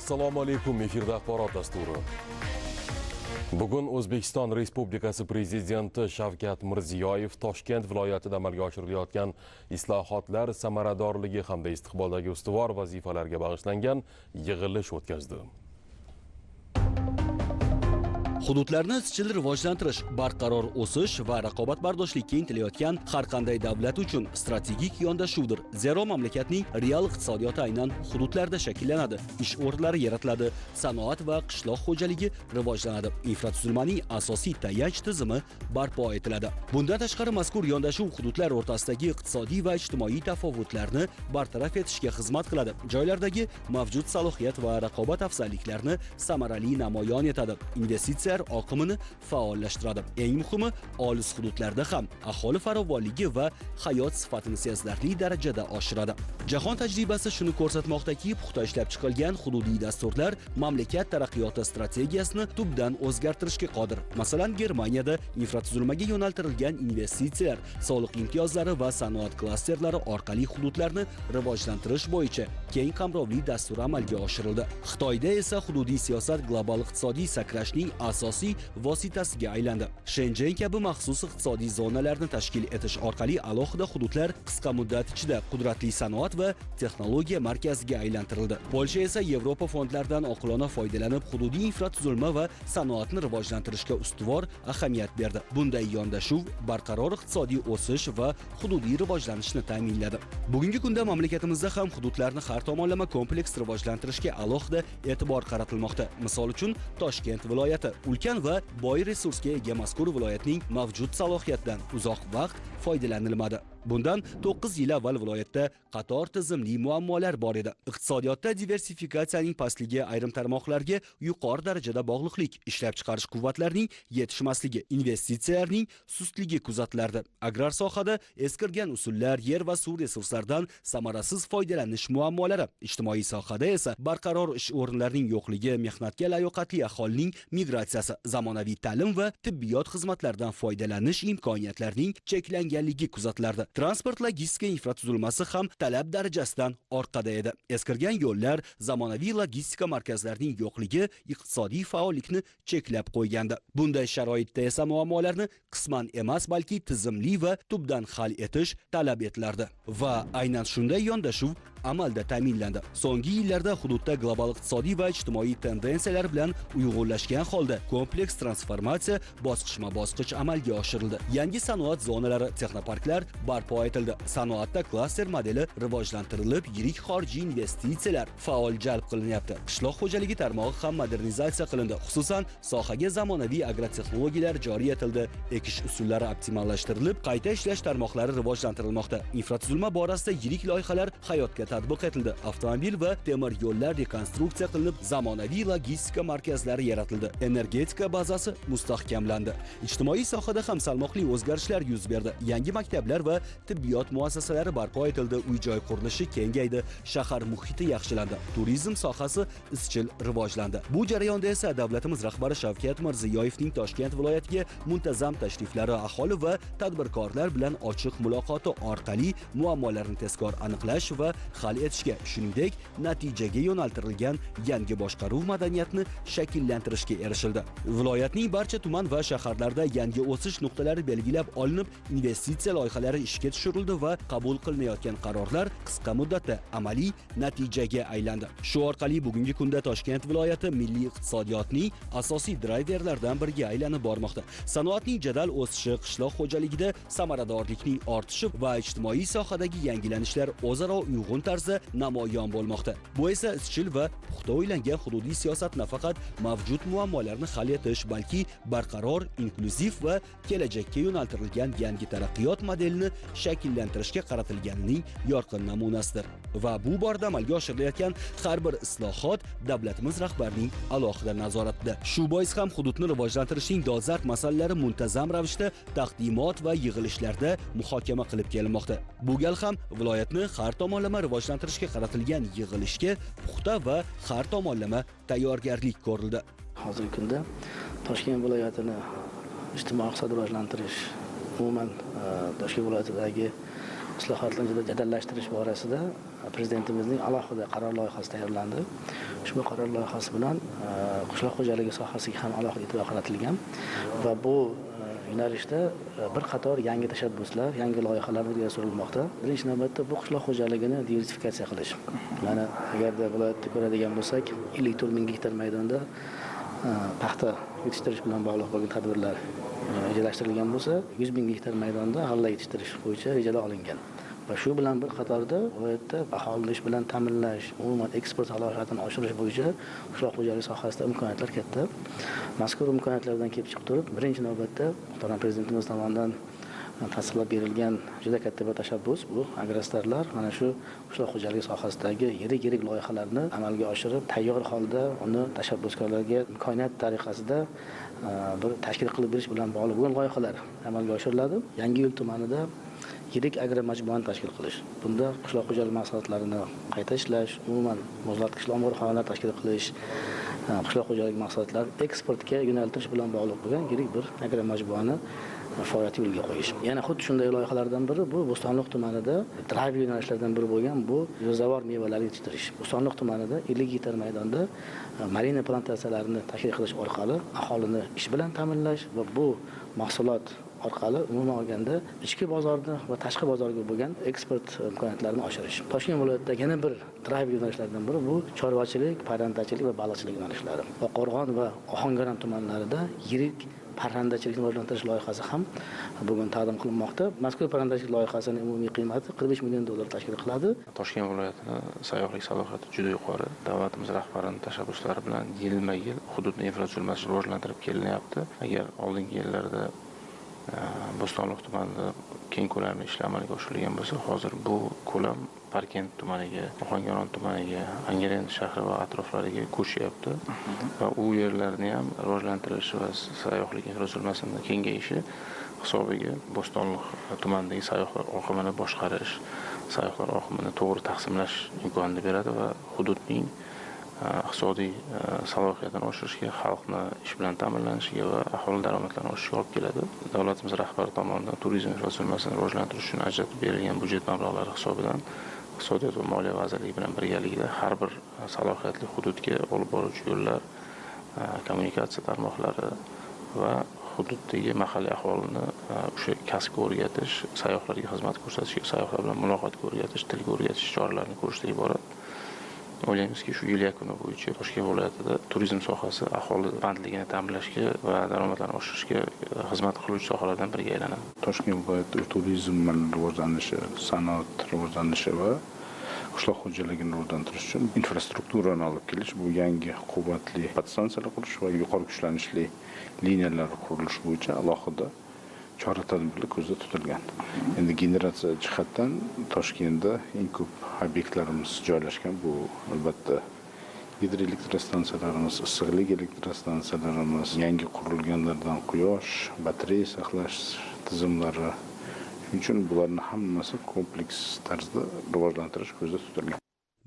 Assalomu alaykum, efirda axborot dasturi. Bugun O'zbekiston Respublikasi Prezidenti Shavkat Mirziyoyev Toshkent viloyatida amalga oshirilayotgan islohotlar samaradorligi hamda istiqboldagi ustuvor vazifalarga bag'ishlangan yig'ilish o'tkazdi. Hududlarni izchil rivojlantirish, barqaror o'sish va raqobatbardoshlikka intilayotgan har qanday davlat uchun strategik yondashuvdir. Zero mamlakatning real iqtisodiyoti aynan hududlarda shakllanadi. Ish o'rinlari yaratiladi, sanoat va qishloq xo'jaligi rivojlanadi. Infratuzilmaning asosiy tayanch tizimi barpo etiladi. Bundan tashqari mazkur yondashuv hududlar o'rtasidagi iqtisodiy va ijtimoiy tafovutlarni bartaraf etishga xizmat qiladi. Joylardagi mavjud salohiyat va raqobat afzalliklarini samarali namoyon etadi. Investitsiya oqimini faollashtiradi. Eng muhimi, olis hududlarda ham aholi farovonligi va hayot sifatini sezilarli darajada oshiradi. Jahon tajribasi shuni ko'rsatmoqdaki, puxta ishlab chiqilgan hududiy dasturlar mamlakat taraqqiyoti strategiyasini tubdan o'zgartirishga qodir. Masalan, Germaniyada infratuzilmaga yo'naltirilgan investitsiyalar, soliq imtiyozlari va sanoat klasterlari orqali hududlarni rivojlantirish bo'yicha keng qamrovli dastur amalga oshirildi. Xitoyda esa hududiy siyosat global iqtisodiy sakrashning asosiy vositasiga aylandi. Shenzhen kabi maxsus iqtisodiy zonalarni tashkil etish orqali alohida hududlar qisqa muddat ichida qudratli sanoat va texnologiya markaziga aylantirildi. Polsha esa Yevropa fondlaridan oqilona foydalanib, hududiy infratuzilma va sanoatni rivojlantirishga ustuvor ahamiyat berdi. Bunday yondashuv barqaror iqtisodiy o'sish va hududiy rivojlanishni ta'minladi. Bugungi kunda mamlakatimizda ham hududlarni har tomonlama kompleks rivojlantirishga alohida e'tibor qaratilmoqda. Misol uchun, Toshkent viloyati ulkan va boy resursga ega mazkur viloyatning mavjud salohiyatidan uzoq vaqt foydalanilmadi. Bundan 9 yil avval viloyatda qator tizimli muammolar bor edi. Iqtisodiyotda diversifikatsiyaning pastligi, ayrim tarmoqlarga yuqori darajada bog'liqlik, ishlab chiqarish quvvatlarining yetishmasligi, investitsiyalarning sustligi kuzatilardi. Agrar sohada eskirgan usullar, yer va suv resurslaridan samarasiz foydalanish muammolari, ijtimoiy sohada esa barqaror ish o'rinlarining yo'qligi, mehnatga layoqatli aholining migratsiyasi, zamonaviy ta'lim va tibbiyot xizmatlaridan foydalanish imkoniyatlarining cheklanganligi kuzatilardi. Transport logistika infratuzilmasi ham talab darajasidan orqada edi. Eskirgan yo'llar, zamonaviy logistika markazlarining yo'qligi iqtisodiy faollikni cheklab qo'ygandi. Bunday sharoitda esa muammolarni qisman emas, balki tizimli va tubdan hal etish talab etilardi. Va aynan shunday yondashuv amalda ta'minlandi. So'nggi yillarda hududda global iqtisodiy va ijtimoiy tendensiyalar bilan uyg'unlashgan holda kompleks transformatsiya bosqichma-bosqich amalga oshirildi. Yangi sanoat zonalari, texnoparklar barpo etildi. Sanoatda klaster modeli rivojlantirilib, yirik xorijiy investitsiyalar faol jalb qilinyapti. Qishloq xo'jaligi tarmog'i ham modernizatsiya qilindi. Xususan, sohaga zamonaviy agrotexnologiyalar joriy etildi. Ekish usullari optimallashtirilib, qayta ishlash tarmoqlari rivojlantirilmoqda. Infratuzilma borasida yirik loyihalar hayotga tatbiq etildi. Avtomobil va temir yo'llar rekonstruksiya qilinib, zamonaviy logistika markazlari yaratildi. Energetika bazasi mustahkamlandi. Ijtimoiy sohada ham salmoqli o'zgarishlar yuz berdi. Yangi maktablar va tibbiyot muassasalari barpo etildi. Uy-joy qurilishi kengaydi, shahar muhiti yaxshilandi. Turizm sohasi izchil rivojlandi. Bu jarayonda esa davlatimiz rahbari Shavkat Mirziyoyevning Toshkent viloyatiga muntazam tashriflari, aholi va tadbirkorlar bilan ochiq muloqoti orqali muammolarni tezkor aniqlash va hal etishga, shuningdek, natijaga yo'naltirilgan yangi boshqaruv madaniyatini shakllantirishga erishildi. Viloyatning barcha tuman va shaharlarda yangi o'sish nuqtalari belgilab olinib, investitsiya loyihalari ishga tushirildi va qabul qilinayotgan qarorlar qisqa muddatda amaliy natijaga aylandi. Shu orqali bugungi kunda Toshkent viloyati milliy iqtisodiyotning asosiy drayverlaridan biriga aylanib bormoqda. Sanoatning jadal o'sishi, qishloq xo'jaligida samaradorlikning ortishi va ijtimoiy sohadagi yangilanishlar o'zaro uyg'un tarzda namoyon bo'lmoqda. Bu esa izchil va puxta o'ylangan hududiy siyosat nafaqat mavjud muammolarni hal etish, balki barqaror, inklyuziv va kelajakka yo'naltirilgan yangi taraqqiyot modelini shakllantirishga qaratilganining yorqin namunasidir. Va bu borada amalga oshirilayotgan har bir islohot davlatimiz rahbarining alohida nazoratida. Shu bois ham hududni rivojlantirishning dolzarb masalalari muntazam ravishda taqdimot va yig'ilishlarda muhokama qilib kelinmoqda. Bu gal ham viloyatni har tomonlama rivojlantirishga qaratilgan yig'ilishga puxta va har tomonlama tayyorgarlik ko'rildi. Hozirgi kunda Toshkent viloyatini ijtimoiy iqtisodiy rivojlantirish, umuman Toshkent viloyatidagi islohotlarni jadallashtirish borasida Prezidentimizning alohida qaror loyihasi tayyorlandi. ushbu qaror loyihasi bilan qishloq xo'jaligi sohasiga ham alohida e'tibor qaratilgan va bu yo'nalishda bir qator yangi tashabbuslar, yangi loyihalar ilgari surilmoqda. Birinchi navbatda bu qishloq xo'jaligini diversifikatsiya qilish. Mana agarda viloyatda ko'radigan bo'lsak, 54 ming gektar maydonda paxta yetishtirish bilan bog'liq bo'lgan tadbirlar rejalashtirilgan bo'lsa, 100 ming gektar maydonda g'alla yetishtirish bo'yicha rejalar olingan. Va shu bilan bir qatorda viloyatda aholini ish bilan ta'minlash, umuman eksport salohiyatini oshirish bo'yicha qishloq xo'jaligi sohasida imkoniyatlar katta. Mazkur imkoniyatlardan kelib chiqib turib, birinchi navbatda muhtaram prezidentimiz tomonidan tasdiqlab berilgan juda katta bir tashabbus bu agrostarlar mana shu qishloq xo'jaligi sohasidagi yirik loyihalarni amalga oshirib, tayyor holda uni tashabbuskorlarga imkoniyat tariqasida bir tashkil qilib berish bilan bog'liq bo'lgan loyihalar amalga oshiriladi. Yangiyo'l tumanida yirik agro majmuani tashkil qilish. Bunda qishloq xo'jaligi mahsulotlarini qayta ishlash, umuman muzlatgich omborxonalar tashkil qilish, qishloq xo'jaligi mahsulotlarini eksportga yo'naltirish bilan bog'liq bo'lgan yirik bir agro majmuani faoliyati yo'lga qo'yish. Yana xuddi shunday loyihalardan biri bu Bo'stonliq tumanida drive yo'nalishlardan biri bo'lgan bu yo'zavor mevalar yetishtirish. Bo'stonliq tumanida 50 gektar maydonda marina plantatsiyalarini tashkil qilish orqali aholini ish bilan ta'minlash va bu mahsulot orqali umuman olganda ichki bozorni va tashqi bozorga bo'lgan eksport imkoniyatlarini oshirish. Toshkent viloyatidagi yana bir drive yo'nalishlaridan biri bu chorvachilik, parrandachilik va baliqchilik yo'nalishlari. Qo'rg'on va Ohangaron tumanlarida yirik parrandachilikni rivojlantirish loyihasi ham bugun taqdim qilinmoqda. Mazkur parrandachilik loyihasining umumiy qiymati 45 million dollar tashkil qiladi. Toshkent viloyatida sayyohlik salohiyati juda yuqori. Davlatimiz rahbarining tashabbuslari bilan yilma-yil hududni infratuzilmasini rivojlantirib kelinyapti. Agar oldingi yillarda Bo'stonliq tumanida keng ko'lamli ishlar amalga oshirilgan bo'lsa, hozir bu ko'lam Parkent tumaniga, Ohangaron tumaniga, Angren shahri va atroflariga ko'chyapti va u yerlarni ham rivojlantirish va sayyohlik infratuzilmasining kengayishi hisobiga Bo'stonliq tumanidagi sayyohlar oqimini boshqarish, sayyohlar oqimini to'g'ri taqsimlash imkonini beradi va hududning iqtisodiy salohiyatini oshirishga, xalqni ish bilan ta'minlanishiga va aholi daromadlarini oshishiga olib keladi. Davlatimiz rahbari tomonidan turizm infratuzilmasini rivojlantirish uchun ajratib berilgan budjet mablag'lari hisobidan Iqtisodiyot va Moliya vazirligi bilan birgalikda har bir salohiyatli hududga olib boruvchi yo'llar, kommunikatsiya tarmoqlari va hududdagi mahalliy aholini o'sha kasbga o'rgatish, sayyohlarga xizmat ko'rsatishga, sayyohlar bilan muloqotga o'rgatish, tilga o'rgatish choralarini ko'rishdan iborat. O'ylaymizki, shu yil yakuni bo'yicha Toshkent viloyatida turizm sohasi aholi bandligini ta'minlashga va daromadlarni oshirishga xizmat qiluvchi sohalardan biriga aylanadi. Toshkent viloyati turizm rivojlanishi, sanoat rivojlanishi va qishloq xo'jaligini rivojlantirish uchun infrastrukturani olib kelish, bu yangi quvvatli podstansiyalar qurish va yuqori kuchlanishli liniyalar qurilish bo'yicha alohida chora-tadbirlar ko'zda tutilgan. Endi generatsiya jihatdan Toshkentda eng ko'p obyektlarimiz joylashgan. Bu albatta gidroelektrostansiyalarimiz, issiqlik elektrostansiyalarimiz, yangi qurilganlardan quyosh, batareya saqlash tizimlari. Shuning uchun bularni hammasi kompleks tarzda rivojlantirish ko'zda tutilgan.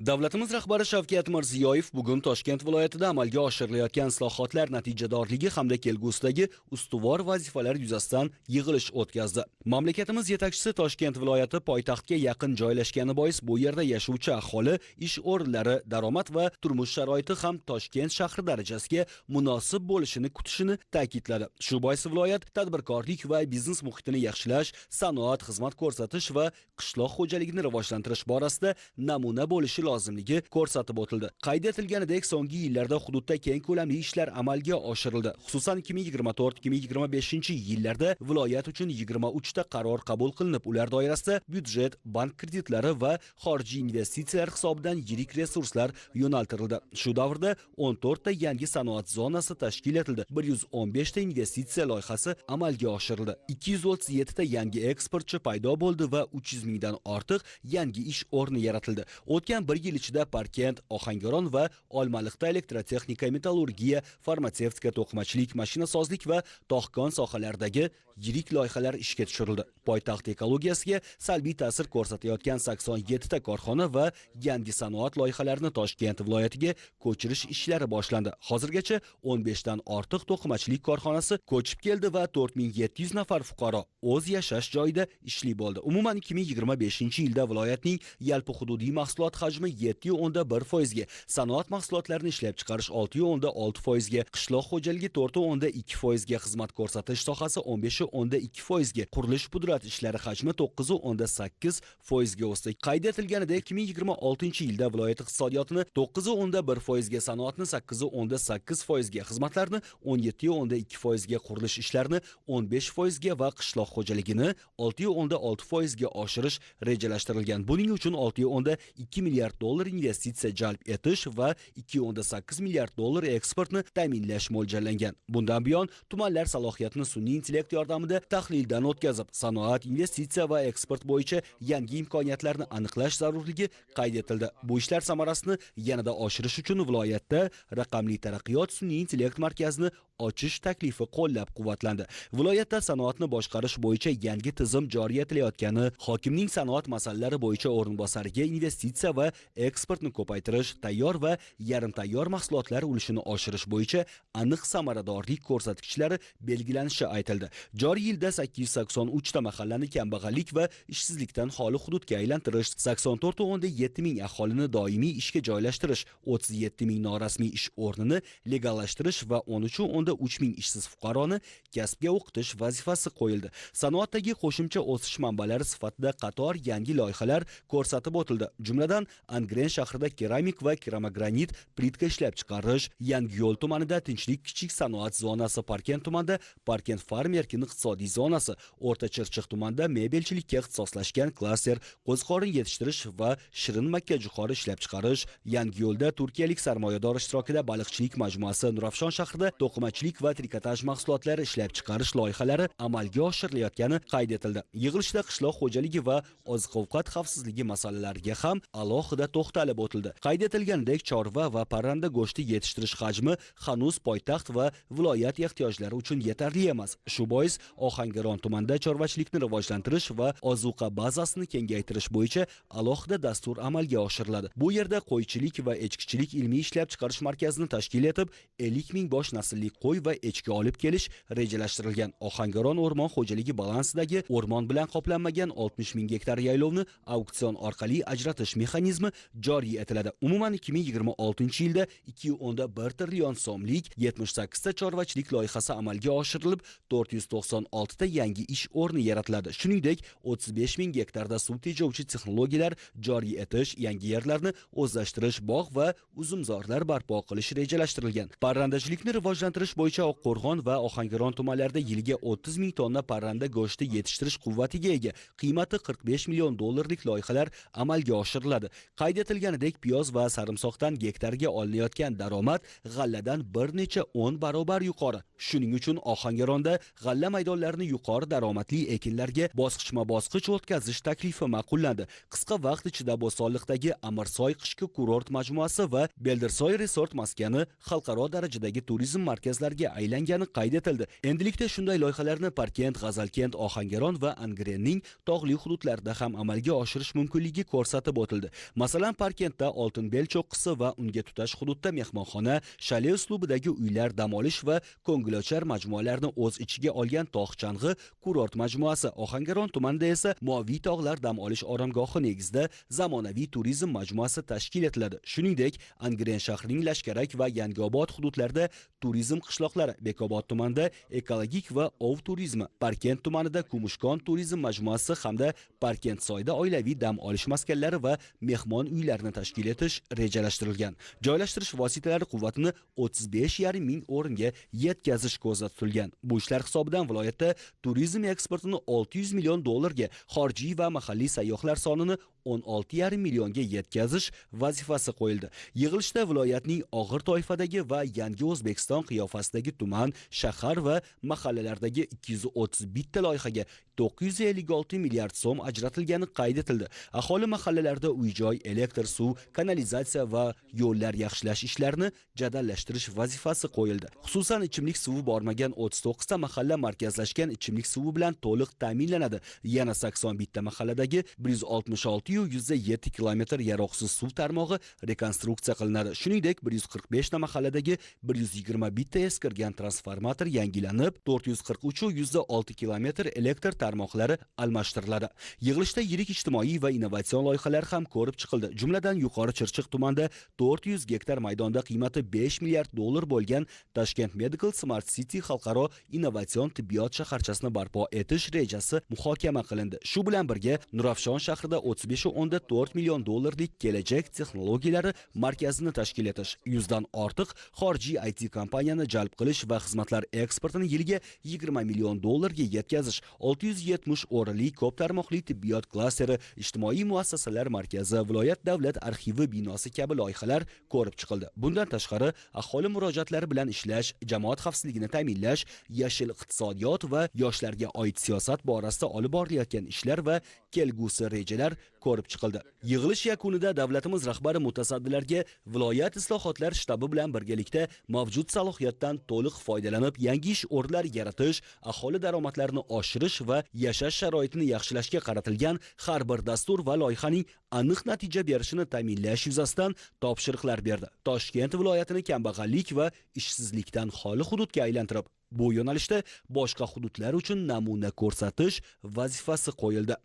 Davlatimiz rahbari Shavkat Mirziyoyev bugun Toshkent viloyatida amalga oshirilayotgan islohotlar natijadorligi hamda kelgusidagi ustuvor vazifalar yuzasidan yig'ilish o'tkazdi. Mamlakatimiz yetakchisi Toshkent viloyati poytaxtga yaqin joylashgani bois bu yerda yashovchi aholi ish o'rinlari, daromad va turmush sharoiti ham Toshkent shahri darajasiga munosib bo'lishini kutishini ta'kidladi. Shu bois viloyat tadbirkorlik va biznes muhitini yaxshilash, sanoat, xizmat ko'rsatish va qishloq xo'jaligini rivojlantirish borasida namuna bo'lishi lozimligi ko'rsatib o'tildi. Qayd etilganidek, so'nggi yillarda hududda keng ko'lamli ishlar amalga oshirildi. Xususan 2024-2025 yillarda viloyat uchun 23 ta qaror qabul qilinib, ular doirasida byudjet, bank kreditlari va xorijiy investitsiyalar hisobidan yirik resurslar yo'naltirildi. Shu davrda 14 ta yangi sanoat zonasi tashkil etildi. 115 ta investitsiya loyihasi amalga oshirildi. 237 ta yangi eksportchi paydo bo'ldi va 300 mingdan ortiq yangi ish o'rni yaratildi. O'tgan bir yil ichida Parkent, Ohangaron va Olmaliqda elektrotexnika, metallurgiya, farmatsevtika, to'qimachilik, mashinasozlik va tog'kon sohalaridagi yirik loyihalar ishga tushirildi. Poytaxt ekologiyasiga salbiy ta'sir ko'rsatayotgan 87 ta korxona va yangi sanoat loyihalarini Toshkent viloyatiga ko'chirish ishlari boshlandi. Hozirgacha 15 dan ortiq to'qimachilik korxonasi ko'chib keldi va 4700 nafar fuqaro o'z yashash joyida ishli bo'ldi. Umuman 2025 yilda viloyatning yalpi hududiy mahsulot hajmi hajmi 7,1%, sanoat mahsulotlarini ishlab chiqarish 6,6%, qishloq xo'jaligi 4,2%, xizmat ko'rsatish sohasi 15,2%, qurilish pudrat ishlari hajmi 9,8%ga o'sdi. Qayd etilganidek, 2026-yilda viloyat iqtisodiyotini 9,1%ga, sanoatni 8,8%ga, xizmatlarni 17,2%ga, qurilish ishlarini 15%ga va qishloq xo'jaligini 6,6%ga oshirish rejalashtirilgan. Buning uchun 6,2 milliard dollar investitsiya jalb etish va 2,8 milliard dollar eksportni ta'minlash mo'ljallangan. Bundan buyon tumanlar salohiyatini sun'iy intellekt yordamida tahlildan o'tkazib, sanoat, investitsiya va eksport bo'yicha yangi imkoniyatlarni aniqlash zarurligi qayd etildi. Bu ishlar samarasini yanada oshirish uchun viloyatda raqamli taraqqiyot sun'iy intellekt markazini ochish taklifi qo'llab-quvvatlandi. Viloyatda sanoatni boshqarish bo'yicha yangi tizim joriy etilayotgani, hokimning sanoat masalalari bo'yicha o'rinbosariga investitsiya va eksportni ko'paytirish, tayyor va yarim tayyor mahsulotlar ulushini oshirish bo'yicha aniq samaradorlik ko'rsatkichlari belgilanishi aytildi. Joriy yilda 883 ta mahallani kambag'allik va ishsizlikdan xoli hududga aylantirish, 84,7 ming aholini doimiy ishga joylashtirish, 37 ming norasmiy ish o'rnini legallashtirish va 13,3 ming ishsiz fuqaroni kasbga o'qitish vazifasi qo'yildi. Sanoatdagi qo'shimcha o'sish manbalari sifatida qator yangi loyihalar ko'rsatib o'tildi. Jumladan, Angren shahrida keramik va keramogranit plitka ishlab chiqarish, Yangiyo'l tumanida Tinchlik kichik sanoat zonasi, Parkent tumanida Parkent farm erkin iqtisodiy zonasi, O'rta Chirchiq tumanida mebelchilikka ixtisoslashgan klaster, qo'ziqorin yetishtirish va shirin makkajo'xori ishlab chiqarish, Yangiyo'lda turkiyalik sarmoyador ishtirokida baliqchilik majmuasi, Nurafshon shahrida to'qimachilik va trikotaj mahsulotlari ishlab chiqarish loyihalari amalga oshirilayotgani qayd etildi. Yig'ilishda qishloq xo'jaligi va oziq-ovqat xavfsizligi masalalariga ham alohida to'xtalib o'tildi. Qayd etilganidek, chorva va parranda go'shti yetishtirish hajmi hanuz poytaxt va viloyat ehtiyojlari uchun yetarli emas. Shu bois Ohangaron tumanida chorvachilikni rivojlantirish va ozuqa bazasini kengaytirish bo'yicha alohida dastur amalga oshiriladi. Bu yerda qo'ychilik va echkichilik ilmiy ishlab chiqarish markazini tashkil etib, 50 ming bosh naslli qo'y va echki olib kelish rejalashtirilgan. Ohangaron o'rmon xo'jaligi balansidagi o'rmon bilan qoplanmagan 60 ming gektar yaylovni auksion orqali ajratish mexanizmi joriy etiladi. Umuman 2026-yilda 2,1 trillion so'mlik 78 ta chorvachilik loyihasi amalga oshirilib, 496 ta yangi ish o'rni yaratiladi. Shuningdek, 35 ming gektarda suv tejovchi texnologiyalar joriy etish, yangi yerlarni o'zlashtirish, bog' va uzumzorlar barpo qilish rejalashtirilgan. Parrandachilikni rivojlantirish bo'yicha Oqqo'rg'on va Ohangaron tumanlarida yiliga 30 ming tonna parranda go'shti yetishtirish quvvatiga ega, qiymati 45 million dollarlik loyihalar amalga oshiriladi. Qayd etilganidek, piyoz va sarimsoqdan gektarga olinayotgan daromad g'alladan bir necha 10 barobar yuqori. Shuning uchun Ohangaronda g'alla maydonlarini yuqori daromadli ekinlarga bosqichma-bosqich o'tkazish taklifi ma'qullandi. Qisqa vaqt ichida Bo'stonliqdagi Amirsoy qishki kurort majmuasi va Beldirsoy resort maskani xalqaro darajadagi turizm markazlariga aylangani qayd etildi. Endilikda shunday loyihalarni Parkent, G'azalkent, Ohangaron va Angrenning tog'li hududlarida ham amalga oshirish mumkinligi ko'rsatib o'tildi. Masalan, Parkentda Oltinbel cho'qqisi va unga tutash hududda mehmonxona, shale uslubidagi uylar, dam olish va ko'ngilochar majmualarni o'z ichiga olgan tog' chang'i kurort majmuasi, Ohangaron tumanida esa Moviy tog'lar dam olish oromgohi negizida zamonaviy turizm majmuasi tashkil etiladi. Shuningdek, Angren shahrining Lashkarak va Yangiobod hududlarida turizm qishloqlari, Bekobod tumanida ekologik va ov turizmi, Parkent tumanida Kumushkon turizm majmuasi hamda Parkent soyda oilaviy dam olish maskanlari va mehmon uylarini tashkil etish rejalashtirilgan. Joylashtirish vositalari quvvatini 35,5 ming o'ringa yetkazish ko'zda tutilgan. Bu ishlar hisobidan viloyatda turizm eksportini 600 million dollarga, xorijiy va mahalliy sayyohlar sonini 16,5 millionga yetkazish vazifasi qo'yildi. Yig'ilishda viloyatning og'ir toifadagi va yangi O'zbekiston qiyofasidagi tuman, shahar va mahallalardagi 231 ta loyihaga 956 milliard so'm ajratilgani qayd etildi. Aholi mahallalarda uy-joy, elektr, suv, kanalizatsiya va yo'llar yaxshilash ishlarini jadallashtirish vazifasi qo'yildi. Xususan, ichimlik suvi bormagan 39 ta mahalla markazlashgan ichimlik suvi bilan to'liq ta'minlanadi. Yana 81 ta mahalladagi 166 6,7 kilometr yaroqsiz suv tarmog'i rekonstruksiya qilinadi. Shuningdek, 145 ta mahalladagi 121 ta eskirgan transformator yangilanib, 443,6 kilometr elektr tarmoqlari almashtiriladi. Yig'ilishda yirik ijtimoiy va innovatsion loyihalar ham ko'rib chiqildi. Jumladan, Yuqori Chirchiq tumanida 400 gektar maydonda qiymati 5 milliard dollar bo'lgan Toshkent Medical Smart City xalqaro innovatsion tibbiyot shaharchasini barpo etish rejasi muhokama qilindi. Shu bilan birga Nurafshon shahrida 35,4 million dollarlik kelajak texnologiyalari markazini tashkil etish, 100 dan ortiq xorijiy IT kompaniyani jalb qilish va xizmatlar eksportini yiliga 20 million dollarga yetkazish, 670 o'rinli ko'p tarmoqli tibbiyot klasteri, ijtimoiy muassasalar markazi, viloyat davlat arxivi binosi kabi loyihalar ko'rib chiqildi. Bundan tashqari, aholi murojaatlari bilan ishlash, jamoat xavfsizligini ta'minlash, yashil iqtisodiyot va yoshlarga oid siyosat borasida olib borilayotgan ishlar va kelgusi rejalar ko'rib chiqildi. Yig'ilish yakunida davlatimiz rahbari mutasaddilarga viloyat islohotlar shtabi bilan birgalikda mavjud salohiyatdan to'liq foydalanib, yangi ish o'rinlari yaratish, aholi daromadlarini oshirish va yashash sharoitini yaxshilashga qaratilgan har bir dastur va loyihaning aniq natija berishini ta'minlash yuzasidan topshiriqlar berdi. Toshkent viloyatini kambag'allik va ishsizlikdan xoli hududga aylantirib, bu yo'nalishda boshqa hududlar uchun namuna ko'rsatish vazifasi qo'yildi.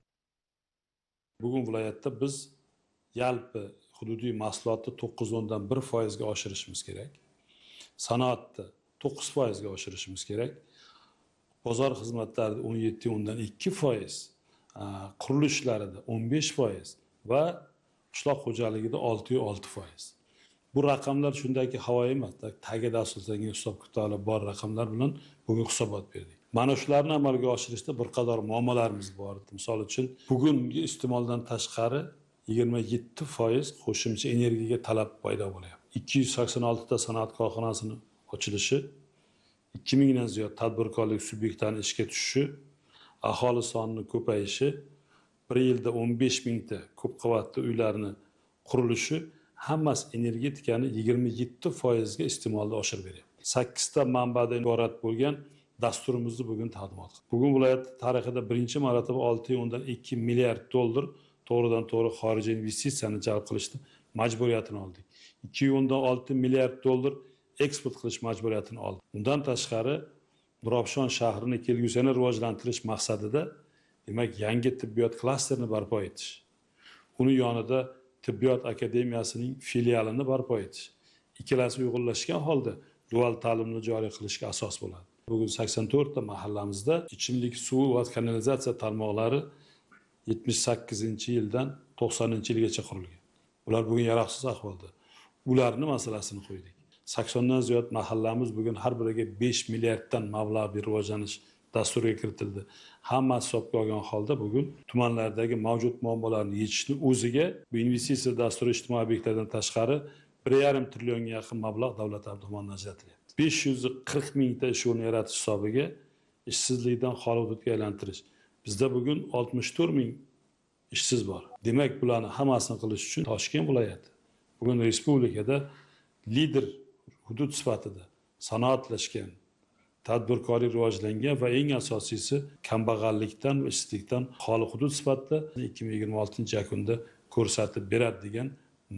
Bugun viloyatda biz yalpi hududiy mahsulotni 9,1% ga oshirishimiz kerak. Sanoatda 9% ga oshirishimiz kerak. Bozor xizmatlarida 17,2%, qurilishlarida 15% va qishloq xo'jaligida 6,6%. Bu raqamlar shundaki havo emas, tagida asoslangan hisob-kitoblar bor raqamlar bilan bugun hisobot berdik. Mana shularni amalga oshirishda bir qator muammolarimiz bor. Misol uchun, bugungi iste'moldan tashqari 27% qo'shimcha energiyaga talab paydo bo'lyapti. 286 ta sanoat korxonasini ochilishi, 2000 dan ziyod tadbirkorlik subyektlarini ishga tushishi, aholi sonining ko'payishi, bir yilda 15 mingta ko'p qavatli uylarni qurilishi hammasi energetikani 27% ga iste'molda oshirib beryapti. 8 ta manbadan iborat bo'lgan dasturimizni bugun taqdimot qildik. Bugun viloyat tarixida birinchi marotaba 6,2 milliard dollar to'g'ridan to'g'ri xorijiy investitsiyani jalb qilishni majburiyatini oldik. 2,6 milliard dollar eksport qilish majburiyatini oldik. Undan tashqari Nurafshon shahrini kelgusini rivojlantirish maqsadida, demak, yangi tibbiyot klasterini barpo etish, uni yonida tibbiyot akademiyasining filialini barpo etish, ikkalasi uyg'unlashgan holda dual ta'limni joriy qilishga asos bo'ladi. Bugun 84 ta mahallamizda ichimlik suvi va kanalizatsiya tarmoqlari 78-yildan 90-yilgacha qurilgan. Ular bugun yaroqsiz ahvolda. Ularni masalasini qo'ydik. 80 dan ziyod mahallamiz bugun har biriga 5 milliarddan mablag' bir rivojlanish dasturiga kiritildi. Hamma hisobga olgan holda bugun tumanlardagi mavjud muammolarni yechishni o'ziga bu investitsiya dasturi ijtimoiy obyektlardan tashqari 1,5 trillionga yaqin mablag' davlat tomonidan ajratilyapti. 540 mingta ish o'rni yaratish hisobiga ishsizlikdan xoli hududga aylantirish. Bizda bugun 64 ming ishsiz bor. Demak, bularni hammasini qilish uchun Toshkent viloyati bugun respublikada lider hudud sifatida sanoatlashgan, tadbirkorlik rivojlangan va eng asosiysi kambag'allikdan va ishsizlikdan xoli hudud sifatida 2026 yakunda ko'rsatib beradi degan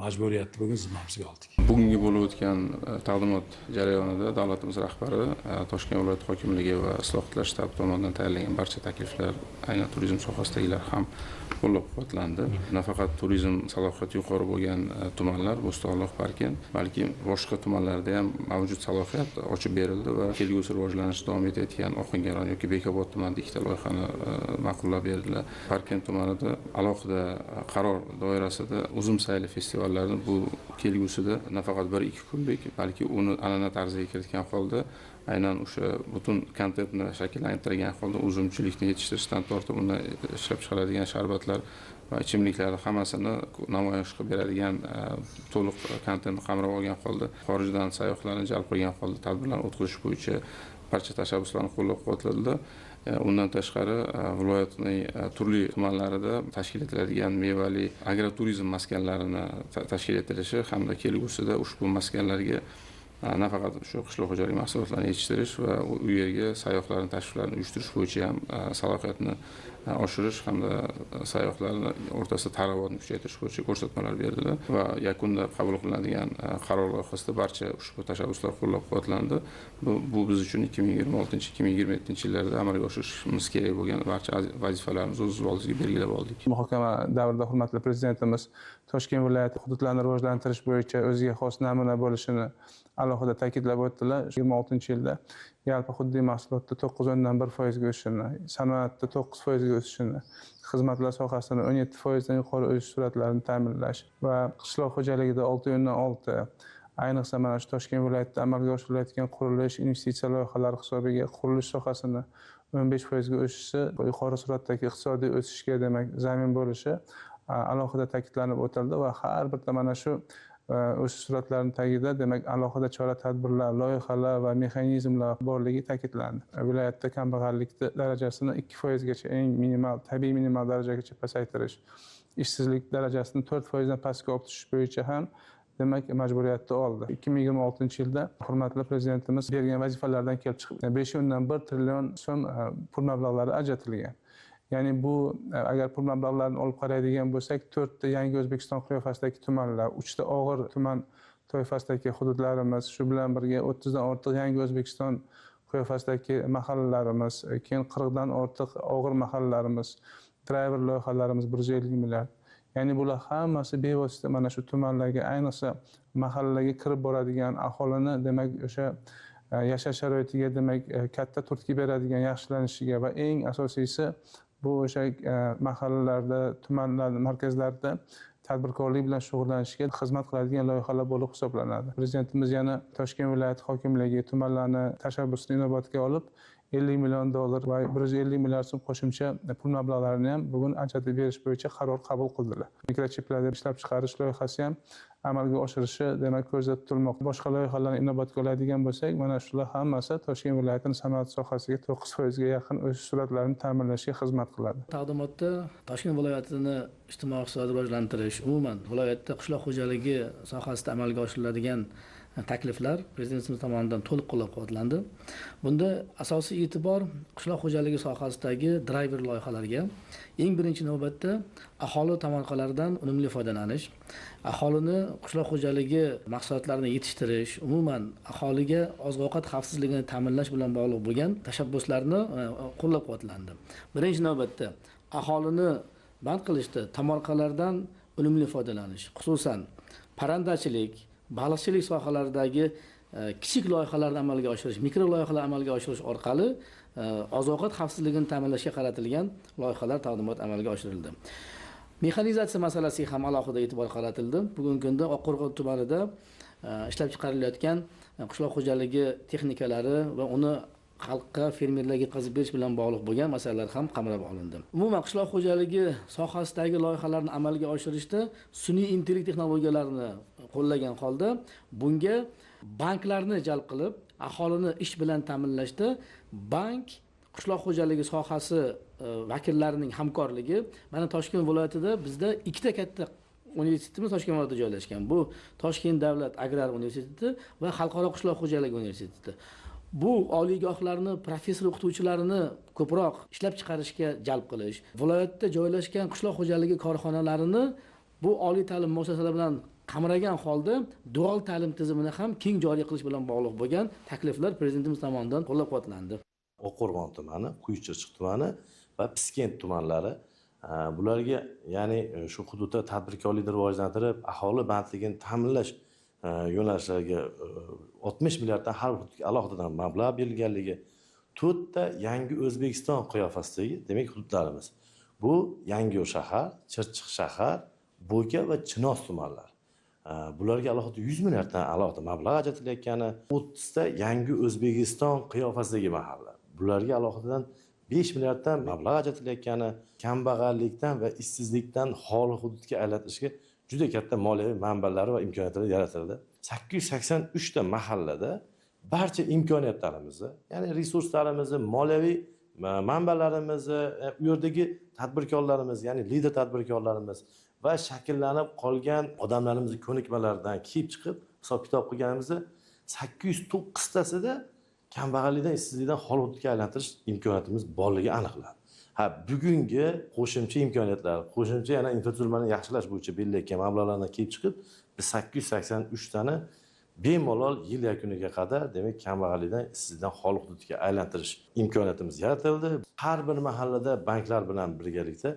majburiyatni bugun zimmamizga oldik. Bugungi bo'lib o'tgan taqdimot jarayonida davlatimiz rahbari Toshkent viloyat hokimligi va islohotlar shtabi tomonidan tayyorlangan barcha takliflar, aynan turizm sohasidagilar ham qo'llab-quvvatlandi. Nafaqat turizm salohiyati yuqori bo'lgan tumanlar, Bo'stonliq, Parkent, balki boshqa tumanlarda ham mavjud salohiyat ochib berildi va kelgusi rivojlanish davom etayotgan Ohangaron yoki Bekobod tumanida ikkita loyihani ma'qullab berdilar. Parkent tumanida alohida qaror doirasida uzum sayli festivallarini bu kelgusida nafaqat 1-2 kunlik, balki uni an'ana tarziga kiritgan holda aynan o'sha butun kontentni shakllantirgan holda uzumchilikni yetishtirishdan tortib undan ishlab chiqaradigan sharbatlar va ichimliklarni hammasini namoyish qilib beradigan to'liq kontentni qamrab olgan holda xorijdan sayyohlarni jalb qilgan holda tadbirlarni o'tkazish bo'yicha barcha tashabbuslarni qo'llab-quvvatladi. Undan tashqari viloyatning turli tumanlarida tashkil etiladigan mevali agroturizm maskanlarini tashkil etilishi hamda kelgusida ushbu maskanlarga nafaqat shu qishloq xo'jaligi mahsulotlarini yetishtirish va u yerga sayyohlarning tashriflarini uyushtirish bo'yicha ham salohiyatni oshirish hamda sayyohlarni o'rtasida targ'ibotni kuchaytirish bo'yicha ko'rsatmalar berildi va yakunda qabul qilinadigan qaror loyihasida barcha ushbu tashabbuslar qo'llab-quvvatlandi. Bu biz uchun 2026-2027 yillarda amalga oshirishimiz kerak bo'lgan barcha vazifalarimizni o'z oldimizga belgilab oldik. Muhokama davrida hurmatli prezidentimiz Toshkent viloyati hududlarini rivojlantirish bo'yicha o'ziga xos namuna bo'lishini alohida ta'kidlab o'tdilar. 26-yilda yalpi hududiy mahsulotda 9.1% ga o'sishini, sanoatda 9% ga o'sishini, xizmatlar sohasini 17% dan yuqori o'sish sur'atlarini ta'minlash va qishloq xo'jaligida 6.6, ayniqsa mana shu Toshkent viloyatida amalga oshirilayotgan qurilish, investitsiya loyihalari hisobiga qurilish sohasini 15% ga o'sishi, yuqori sur'atdagi iqtisodiy o'sishga demak zamin bo'lishi alohida ta'kidlanib o'tildi va har birda mana shu o'sish sur'atlarining tagida demak alohida chora-tadbirlar, loyihalar va mexanizmlar borligi ta'kidlandi. Viloyatda kambag'allik darajasini 2% gacha eng minimal, tabiiy minimal darajagacha pasaytirish, ishsizlik darajasini 4% dan pastga olib tushish bo'yicha ham demak majburiyatni oldi. 2026-yilda hurmatli prezidentimiz bergan vazifalardan kelib chiqib 5.1 trillion so'm pul mablag'lari ajratilgan. Ya'ni bu agar pul mablag'larini olib qaraydigan bo'lsak, 4 ta yangi O'zbekiston qiyofasidagi tumanlar, 3 ta og'ir tuman toifasidagi hududlarimiz, shu bilan birga 30 dan ortiq yangi O'zbekiston qiyofasidagi mahallalarimiz, keyin 40 dan ortiq og'ir mahallalarimiz, driver loyihalarimiz 150 milliard. Ya'ni bular hammasi bevosita mana shu tumanlarga, ayniqsa mahallalarga kirib boradigan aholini demak o'sha yashash sharoitiga demak katta turtki beradigan yaxshilanishiga va eng asosiysi bu o'sha mahallalarda, tumanlar, markazlarda tadbirkorlik bilan shug'ullanishga xizmat qiladigan loyihalar bo'lib hisoblanadi. Prezidentimiz yana Toshkent viloyati hokimligi tumanlarni tashabbusini inobatga olib, $50 million va 150 milliard so'm qo'shimcha pul mablag'larini ham bugun ajratib berish bo'yicha qaror qabul qildilar. Mikrochiplarni ishlab chiqarish loyihasi ham amalga oshirishi demak ko'zda tutilmoqda. Boshqa loyihalarni inobatga oladigan bo'lsak, mana shular hammasi Toshkent viloyatining sanoat sohasiga 9% ga yaqin o'sish sur'atlarini ta'minlashga xizmat qiladi. Taqdimotda Toshkent viloyatini ijtimoiy iqtisodiy rivojlantirish, umuman viloyatda qishloq xo'jaligi sohasida amalga oshiriladigan takliflar prezidentimiz tomonidan to'liq qo'llab-quvvatlandi. Bunda asosiy e'tibor qishloq xo'jaligi sohasidagi driver loyihalariga, eng birinchi navbatda aholi tomorqalaridan unumli foydalanish, aholini qishloq xo'jaligi mahsulotlarini yetishtirish, umuman aholiga oziq-ovqat xavfsizligini ta'minlash bilan bog'liq bo'lgan tashabbuslarni qo'llab-quvvatlandi. Birinchi navbatda aholini band qilishda tomorqalardan unumli foydalanish, xususan parrandachilik, baliqchilik sohalaridagi kichik loyihalarni amalga oshirish, mikro loyihalar amalga oshirish orqali oziq-ovqat xavfsizligini ta'minlashga qaratilgan loyihalar taqdimot amalga oshirildi. Mexanizatsiya masalasiga ham alohida e'tibor qaratildi. Bugungi kunda Oqqo'rg'on tumanida ishlab chiqarilayotgan qishloq xo'jaligi texnikalari va uni xalqqa, fermerlarga yetkazib berish bilan bog'liq bo'lgan masalalar ham qamrab olindi. Umuman qishloq xo'jaligi sohasidagi loyihalarni amalga oshirishda sun'iy intellekt texnologiyalarini qo'llagan holda bunga banklarni jalb qilib, aholini ish bilan ta'minlashda bank qishloq xo'jaligi sohasi vakillarining hamkorligi, mana Toshkent viloyatida bizda ikkita katta universitetimiz Toshkent viloyatida joylashgan. Bu Toshkent davlat agrar universiteti va Xalqaro qishloq xo'jaligi universiteti. Bu oliygohlarni, professor o'qituvchilarini ko'proq ishlab chiqarishga jalb qilish, viloyatda joylashgan qishloq xo'jaligi korxonalarini bu oliy ta'lim muassasalari bilan qamragan holda dual ta'lim tizimini ham keng joriy qilish bilan bog'liq bo'lgan takliflar prezidentimiz tomonidan qo'llab-quvvatlandi. Oqqo'rg'on tumani, Quyuchirchiq tumani va Piskent tumanlari bularga, ya'ni shu hududda tadbirkorlikni rivojlantirib, aholi bandligini ta'minlash yo'nalishlariga 60 milliarddan har bir hududga alohidadan mablag' berilganligi, 4 ta yangi O'zbekiston qiyofasidagi demak hududlarimiz. Bu Yangiyo'l shahar, Chirchiq shahar, Bo'ka va Chinoz tumanlari. Bularga alohida 100 milliarddan alohida mablag' ajratilayotgani, 30 ta yangi O'zbekiston qiyofasidagi mahalla. Bularga alohidadan 5 milliarddan mablag' ajratilayotgani, kambag'allikdan va ishsizlikdan xoli hududga aylantirishga juda katta moliyaviy manbalari va imkoniyatlar yaratildi. 883 ta mahallada barcha imkoniyatlarimizni, ya'ni resurslarimizni, moliyaviy manbalarimizni, u yerdagi tadbirkorlarimiz, ya'ni lider tadbirkorlarimiz va shakllanib qolgan odamlarimizni ko'nikmalaridan kelib chiqib hisob-kitob qilganimizda 809 tasida kambag'allikdan, ishsizlikdan xoli hududga aylantirish imkoniyatimiz borligi aniqlandi. Bugungi qo'shimcha imkoniyatlar, qo'shimcha yana infratuzilmani yaxshilash bo'yicha belgilangan mablag'lardan kelib chiqib, biz 883 tani bemalol yil yakuniga qadar, demak, kambag'allikdan, ishsizlikdan xoli hududga aylantirish imkoniyatimiz yaratildi. Har bir mahallada banklar bilan birgalikda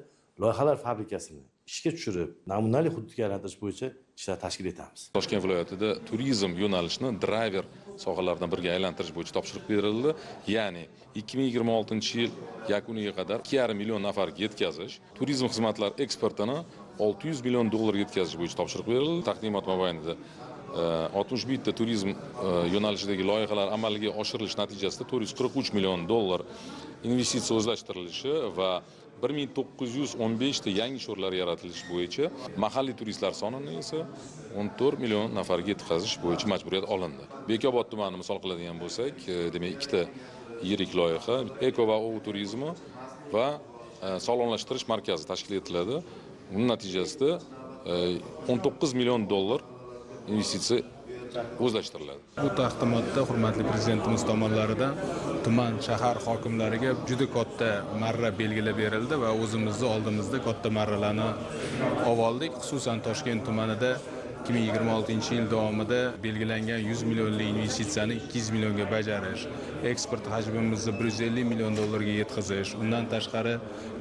loyihalar fabrikasini ishga tushirib, namunali hududga aylantirish bo'yicha ishlar tashkil etamiz. Toshkent viloyatida turizm yo'nalishini driver sohalaridan biriga aylantirish bo'yicha topshiriq berildi. Ya'ni 2026 yil yakuniga qadar 2,5 million nafarga yetkazish, turizm xizmatlari eksportini 600 million dollarga yetkazish bo'yicha topshiriq berildi. Taqdimot mobaynida 61 ta turizm yo'nalishidagi loyihalar amalga oshirilish natijasida 443 million dollar investitsiya o'zlashtirilishi va 1915 ta yangi ish o'rinlari yaratilishi bo'yicha mahalliy turistlar sonini esa 14 million nafarga yetkazish bo'yicha majburiyat olindi. Bekobod tumanini misol qiladigan bo'lsak, demak, ikkita yirik loyiha eko va ov turizmi va sog'lomlashtirish markazi tashkil etiladi. Buning natijasida 19 million dollar investitsiya o'zlashtiriladi. Bu taqdimotda hurmatli prezidentimiz tomonidan tuman shahar hokimlariga juda katta marra belgilab berildi va o'zimizni oldimizda katta marralarni oldik. Xususan Toshkent tumanida 2026-yil davomida belgilangan 100 millionlik investitsiyani 200 millionga bajarish, eksport hajmimizni 150 million dollarga yetkazish, undan tashqari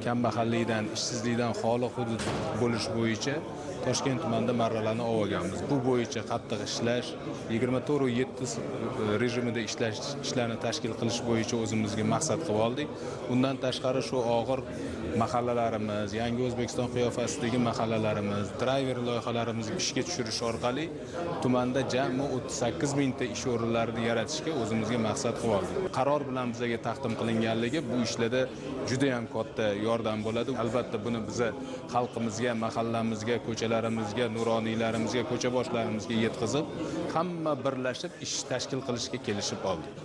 kambag'allikdan, ishsizlikdan xoli hudud bo'lish bo'yicha Toshkent tumanida marralarni olganmiz. Bu bo'yicha qattiq ishlash, 24/7 rejimida ishlarni tashkil qilish bo'yicha o'zimizga maqsad qilib oldik. Undan tashqari shu og'ir mahallalarimiz, yangi O'zbekiston qiyofasidagi mahallalarimiz, driver loyihalarimizni ishga tushirish orqali tumanda jami 38 mingta ish o'rinlarini yaratishga o'zimizga maqsad qilib oldik. Qaror bilan bizga taqdim qilinganligi bu ishlarda juda ham katta yordam bo'ladi. Albatta buni biza xalqimizga, mahallamizga, ko'chalarimizga, nuroniylarimizga, ko'cha boshlarimizga yetkazib, hamma birlashib ish tashkil qilishga kelishib oldik.